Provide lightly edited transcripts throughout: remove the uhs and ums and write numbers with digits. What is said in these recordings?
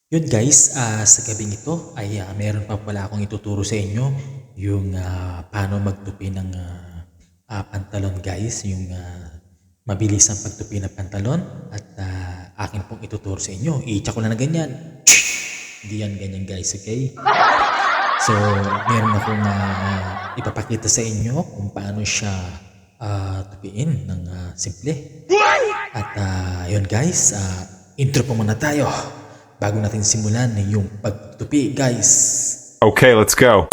Yun guys, sa gabing ito ay meron pa pala akong ituturo sa inyo yung paano magtupi ng pantalon guys, yung mabilis ang pagtupi ng pantalon at akin pong ituturo sa inyo. I-check ko na ganyan. Hindi yan ganyan guys, okay? So, meron akong ipapakita sa inyo kung paano siya tupiin ng simple. At yun guys, intro po muna tayo bago natin simulan yung pagtupi guys. Okay, let's go.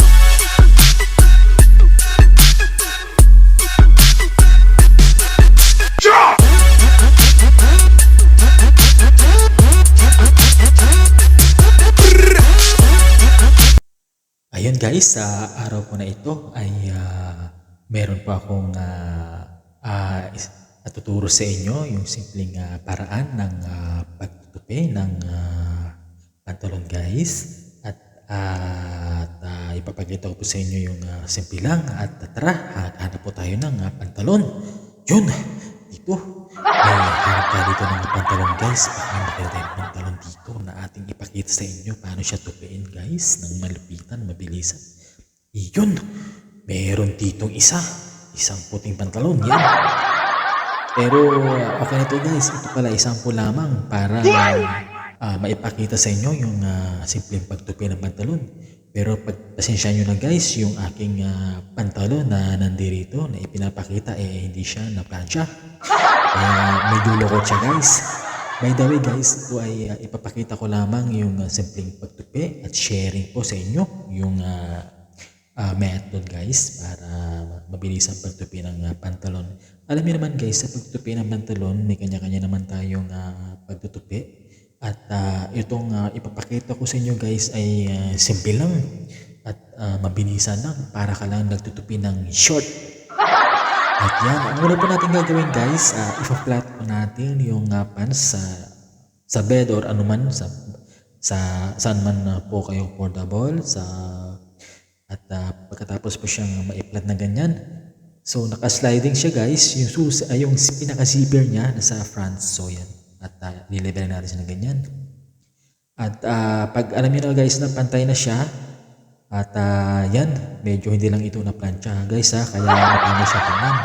Ayun guys, sa araw po na ito ay meron pa akong natuturo sa inyo yung simpleng paraan ng pagtutupi ng pantalon guys. At ipapakita ko po sa inyo yung simple lang. At tara, hanap po tayo ng pantalon. Yun, dito. May hanap tayo dito ng pantalon guys. Baka makita tayo ng pantalon dito na ating ipakita sa inyo paano siya tupiin guys. Ng malupitan, mabilisan. Yun, meron ditong isang puting pantalon. Yan. Pero okay na to guys. Ito pala isang po lamang para maipakita sa inyo yung simpleng pagtupi ng pantalon. Pero pagpasensya nyo na guys, yung aking pantalon na nandirito na ipinapakita hindi siya na plancha. Medyo lukot siya guys. By the way guys, ito ay ipapakita ko lamang yung simpleng pagtupi at sharing po sa inyo yung method guys para mabilis ang pagtupi ng pantalon. Alam niyo naman guys, sa pagtupi ng pantalon may kanya-kanya naman tayong pagtutupi. At itong ipapakita ko sa inyo guys ay simple lang at mabilisan lang para ka lang nagtutupi ng short. At yan, ang una po natin gagawin guys, ipa-flat po natin yung pants sa bed or anuman sa saan man po kayo portable at pagkatapos po siyang ma-flat na ganyan. So naka-sliding siya guys, yung pinaka-zipper niya nasa front, so yan. At nilibera natin siya na ganyan. At pag alam niyo na guys na pantay na siya, at yan, medyo hindi lang ito na plancha guys kaya napano siya tingnan.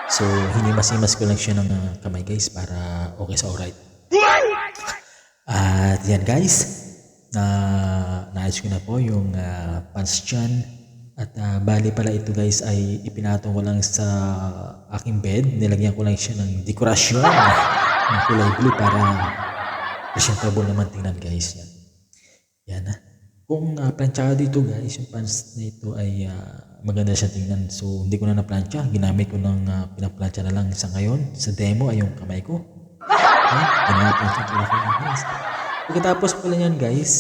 So hinimas-himas ko lang siya ng kamay guys para okay sa alright. At yan guys, naayos ko na po yung pants dyan. At bali pala ito guys ay ipinatong ko lang sa aking bed. Nilagyan ko lang siya ng dekorasyon ng kulay blue para presentable naman tingnan guys. Yan. Kung plancha dito guys, yung pants na ito ay maganda siya tingnan. So hindi ko na na-plancha. Ginamit ko ng pinaplancha na lang sa ngayon. Sa demo ay yung kamay ko. Pinaplancha ko lang guys. Pagkatapos pala yan guys,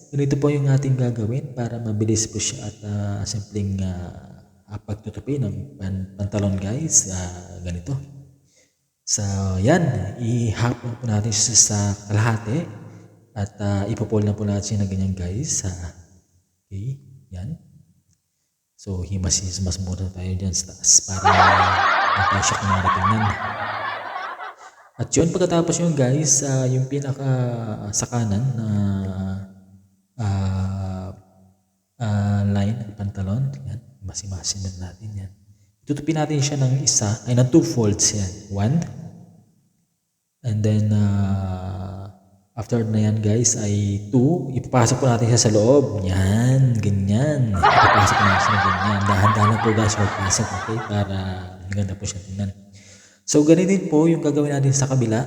ganito po yung ating gagawin para mabilis po siya at simpleng pagtutupi ng pantalon guys. Ganito. So yan, ihapon po natin siya sa kalahati at ipopol na po natin siya na ganyan guys. Okay, yan. So himas muna tayo dyan sa taas para matay siya kung naratingnan. At yun, pagkatapos yun guys, yung pinaka sa kanan na line ng pantalon, yan, masimasin na natin yan. Tutupi natin siya ng ng 2 folds yan. 1. And then, after na yan guys ay 2. Ipapasok po natin siya sa loob. Yan, ganyan. Ipapasok po natin siya na ganyan. Dahan-dahan po guys, magpasok. Okay, para maganda po siya tingnan. So, ganun din po yung gagawin natin sa kabila.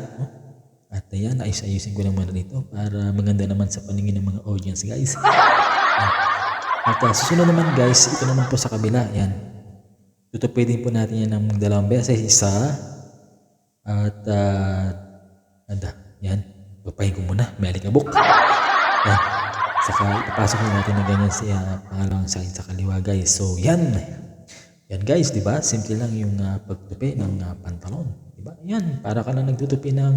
At ayan, ayusin ko naman dito para maganda naman sa paningin ng mga audience guys. At susunod naman guys, ito naman po sa kabila. Yan. Tutupi din po natin yan ng 2 beses. Isa. At yan. Papahin ko muna. May alikabok. Yan. Saka ipapasok natin na ganyan sa pangalawang side sa kaliwa guys. So yan. Yan guys, di ba? Simple lang yung pagtupi ng pantalon. Di ba? Yan, para ka na nagtutupi ng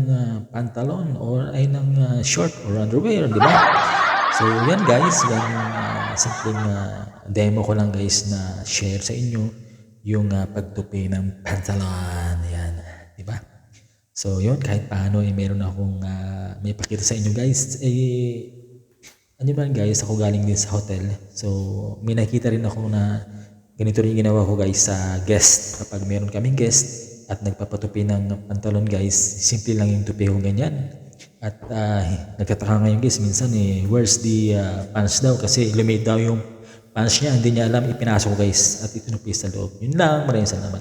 pantalon or ay ng short or underwear, di ba? So yan guys, yan yung simpleng demo ko lang guys na share sa inyo yung pagtupi ng pantalon. Yan, di ba? So yun, kahit paano meron akong may pakita sa inyo guys. Ano ba guys, ako galing din sa hotel. So may nakita rin ako na ganito rin ginawa ko guys sa guest. Kapag meron kaming guest at nagpapatupi ng pantalon guys, simple lang yung tupi ko ganyan. At nagtataka ngayon guys, minsan where's the pants daw, kasi lumit daw yung pants niya, hindi niya alam, ipinasok ko guys at itinupi sa loob. Yun lang, maraming salamat.